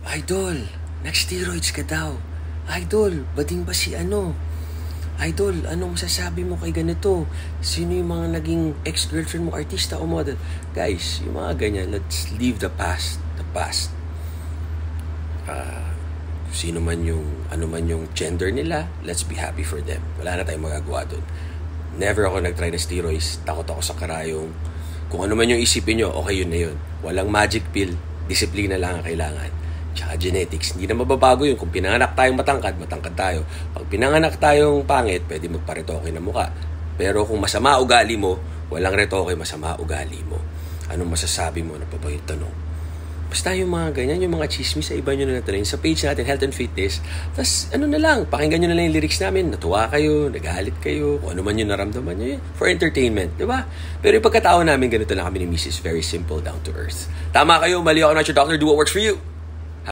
Idol, nag-steroids ka daw. Idol, bading ba si ano? Idol, anong masasabi mo kay ganito? Sino yung mga naging ex-girlfriend mo, artista o model? Guys, yung mga ganyan, let's leave the past. The past. Sino man yung, ano man yung gender nila, let's be happy for them. Wala na tayong magagawa doon. Never ako nag-try na steroids. Takot ako sa karayong. Kung ano man yung isipin nyo, okay yun na yun. Walang magic pill. Disiplina lang ang kailangan. Tsaka genetics. Hindi na mababago yun. Kung pinanganak tayong matangkad, matangkad tayo. Pag pinanganak tayong pangit, pwede magparetoke na muka. Pero kung masama ugali mo, walang retoke, masama ugali mo. Anong masasabi mo? Ano pa ba yung tanong? Basta yung mga ganyan, yung mga chismis sa iba nyo na natin. Sa page natin, Health and Fitness. Tapos ano na lang, pakinggan nyo na lang yung lyrics namin. Natuwa kayo, nagalit kayo, kung ano man yung naramdaman nyo. For entertainment, di ba? Pero yung pagkatao namin, ganito lang kami ni Mrs. Very simple, down to earth. Tama kayo, mali ako, not your doctor. Do what works for you.